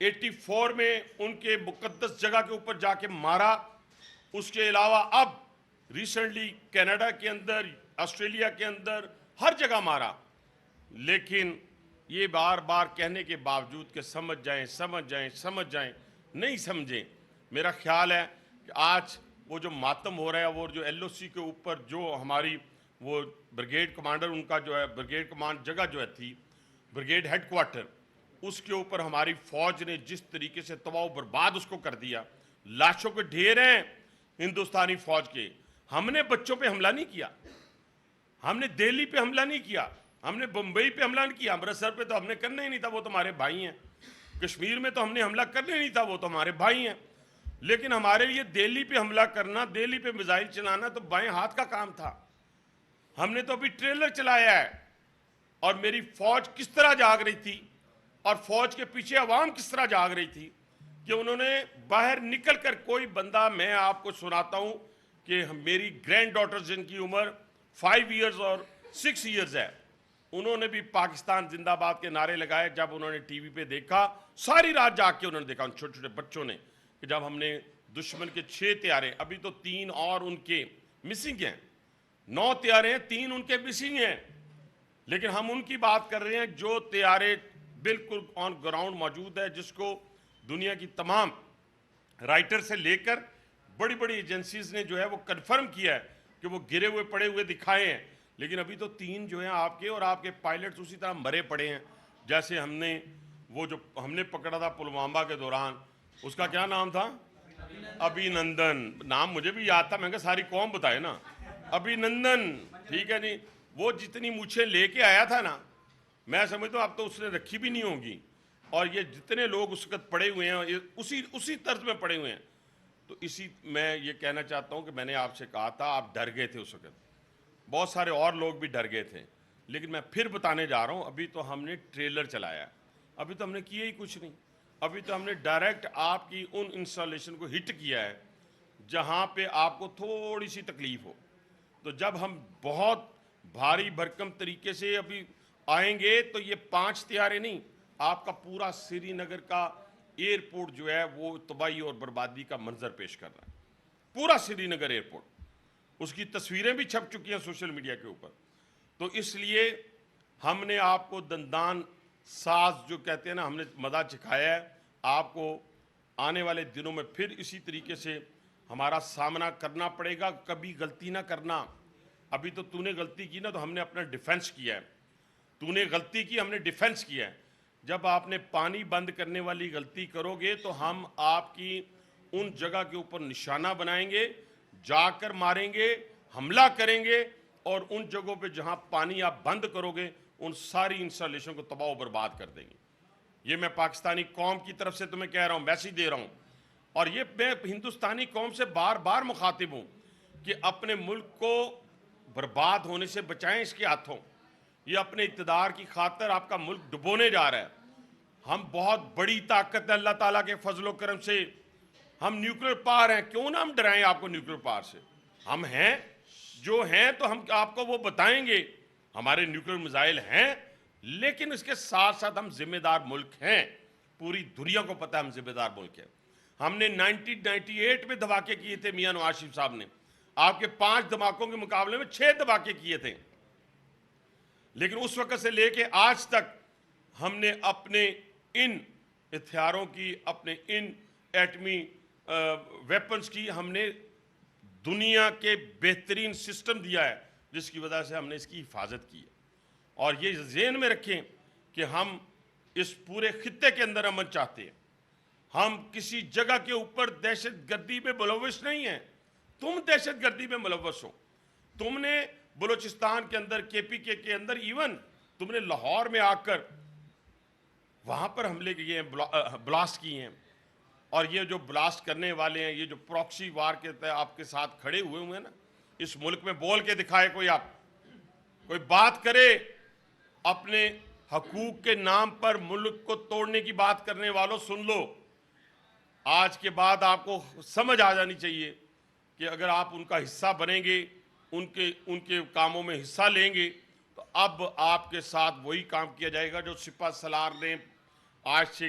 84 میں ان کے مقدس جگہ کے اوپر جا کے مارا. اس کے علاوہ اب ریسنٹلی کینیڈا کے اندر، آسٹریلیا کے اندر ہر جگہ مارا. لیکن یہ بار بار کہنے کے باوجود کہ سمجھ جائیں نہیں سمجھیں. میرا خیال ہے کہ آج وہ جو ماتم ہو رہا ہے، وہ جو ایل او سی کے اوپر جو ہماری وہ بریگیڈ کمانڈر ان کا جو ہے، بریگیڈ کمانڈ جگہ جو ہے تھی، بریگیڈ ہیڈ کوارٹر، اس کے اوپر ہماری فوج نے جس طریقے سے تباہ و برباد اس کو کر دیا. لاشوں کے ڈھیر ہیں ہندوستانی فوج کے. ہم نے بچوں پہ حملہ نہیں کیا، ہم نے دہلی پہ حملہ نہیں کیا، ہم نے بمبئی پہ حملہ نہیں کیا، امرتسر پہ تو ہم نے کرنا ہی نہیں تھا، وہ تو ہمارے بھائی ہیں. کشمیر میں تو ہم نے حملہ کرنا ہی نہیں تھا، وہ تو ہمارے بھائی ہیں. لیکن ہمارے لیے دہلی پہ حملہ کرنا، دہلی پہ میزائل چلانا تو بائیں ہاتھ کا کام تھا. ہم نے تو ابھی ٹریلر چلایا ہے. اور میری فوج کس طرح جاگ رہی تھی، اور فوج کے پیچھے عوام کس طرح جاگ رہی تھی کہ انہوں نے باہر نکل کر، کوئی بندہ، میں آپ کو سناتا ہوں کہ میری گرینڈ ڈاٹر جن کی عمر 5 ایئرز اور 6 ایئرز ہے، انہوں نے بھی پاکستان زندہ باد کے نعرے لگائے. جب انہوں نے ٹی وی پہ دیکھا، ساری رات جاگ کے انہوں نے دیکھا، ان چھوٹے چھوٹے بچوں نے، کہ جب ہم نے دشمن کے 6 طیارے، ابھی تو 3 اور ان کے مسنگ ہیں، 9 طیارے ہیں، 3 ان کے مسنگ ہیں. لیکن ہم ان کی بات کر رہے ہیں جو طیارے بالکل آن گراؤنڈ موجود ہے، جس کو دنیا کی تمام رائٹر سے لے کر بڑی بڑی ایجنسیز نے جو ہے وہ کنفرم کیا ہے کہ وہ گرے ہوئے پڑے ہوئے دکھائے ہیں. لیکن ابھی تو 3 جو ہیں آپ کے، اور آپ کے پائلٹس اسی طرح مرے پڑے ہیں. جیسے ہم نے وہ جو ہم نے پکڑا تھا پلوامہ کے دوران، اس کا کیا نام تھا؟ ابھی نندن. نام مجھے بھی یاد تھا، میں کہا ساری قوم بتائے نا. ابھی نندن، ٹھیک ہے نہیں. وہ جتنی مچھیں لے کے آیا تھا نا، میں سمجھتا ہوں اب تو اس نے رکھی بھی نہیں ہوگی. اور یہ جتنے لوگ اس وقت پڑے ہوئے ہیں، اسی طرز میں پڑے ہوئے ہیں. تو میں یہ کہنا چاہتا ہوں کہ میں نے آپ سے کہا تھا، آپ ڈر گئے تھے اس وقت، بہت سارے اور لوگ بھی ڈر گئے تھے. لیکن میں پھر بتانے جا رہا ہوں، ابھی تو ہم نے ٹریلر چلایا ہے، ابھی تو ہم نے کیا ہی کچھ نہیں. ابھی تو ہم نے ڈائریکٹ آپ کی ان انسٹالیشن کو ہٹ کیا ہے جہاں پہ آپ کو تھوڑی سی تکلیف ہو. تو جب ہم بہت بھاری بھرکم طریقے سے ابھی آئیں گے تو یہ 5 طیارے نہیں، آپ کا پورا سری نگر کا ایئرپورٹ جو ہے وہ تباہی اور بربادی کا منظر پیش کر رہا ہے. پورا سری نگر ایئرپورٹ، اس کی تصویریں بھی چھپ چکی ہیں سوشل میڈیا کے اوپر. تو اس لیے ہم نے آپ کو دندان ساز جو کہتے ہیں نا، ہم نے مزہ چکھایا ہے. آپ کو آنے والے دنوں میں پھر اسی طریقے سے ہمارا سامنا کرنا پڑے گا. کبھی غلطی نہ کرنا. ابھی تو نے غلطی کی نا، تو ہم نے اپنا ڈیفنس کیا ہے. تو نے غلطی کی، ہم نے ڈیفنس کیا ہے. جب آپ نے پانی بند کرنے والی غلطی کرو گے تو ہم آپ کی ان جگہ کے اوپر نشانہ بنائیں گے، جا کر ماریں گے، حملہ کریں گے، اور ان جگہوں پہ جہاں پانی آپ بند کرو گے ان ساری انسٹالیشن کو تباہ و برباد کر دیں گے. یہ میں پاکستانی قوم کی طرف سے تمہیں کہہ رہا ہوں، میسیج دے رہا ہوں. اور یہ میں ہندوستانی قوم سے بار بار مخاطب ہوں کہ اپنے ملک کو برباد ہونے سے بچائیں اس کے ہاتھوں. یہ اپنے اقتدار کی خاطر آپ کا ملک ڈبونے جا رہا ہے. ہم بہت بڑی طاقت ہے اللہ تعالیٰ کے فضل و کرم سے. ہم نیوکلیر پاور ہیں، کیوں نہ ہم ڈرائیں آپ کو نیوکلیر پاور سے. ہم ہیں جو ہیں تو ہم آپ کو وہ بتائیں گے. ہمارے نیوکلیر میزائل ہیں، لیکن اس کے ساتھ ساتھ ہم ذمہ دار ملک ہیں. پوری دنیا کو پتہ ہے ہم ذمہ دار ملک ہیں. ہم نے 1998 میں دھماکے کیے تھے، میاں نواز شریف صاحب نے. آپ کے 5 دھماکوں کے مقابلے میں 6 دھماکے کیے تھے. لیکن اس وقت سے لے کے آج تک ہم نے اپنے ان ہتھیاروں کی، اپنے ان ایٹمی ویپنز کی، ہم نے دنیا کے بہترین سسٹم دیا ہے، جس کی وجہ سے ہم نے اس کی حفاظت کی ہے. اور یہ ذہن میں رکھیں کہ ہم اس پورے خطے کے اندر امن چاہتے ہیں. ہم کسی جگہ کے اوپر دہشت گردی میں ملوث نہیں ہیں. تم دہشت گردی میں ملوث ہو. تم نے بلوچستان کے اندر، کے پی کے اندر، ایون تم نے لاہور میں آ کر وہاں پر حملے کیے ہیں، بلاسٹ کیے ہیں. اور یہ جو بلاسٹ کرنے والے ہیں، یہ جو پراکسی وار کے تحت آپ کے ساتھ کھڑے ہوئے ہیں نا، اس ملک میں بول کے دکھائے کوئی. آپ کوئی بات کرے اپنے حقوق کے نام پر، ملک کو توڑنے کی بات کرنے والوں سن لو. آج کے بعد آپ کو سمجھ آ جانی چاہیے کہ اگر آپ ان کا حصہ بنیں گے، ان کے کاموں میں حصہ لیں گے، تو اب آپ کے ساتھ وہی کام کیا جائے گا جو سپہ سالار نے آج سے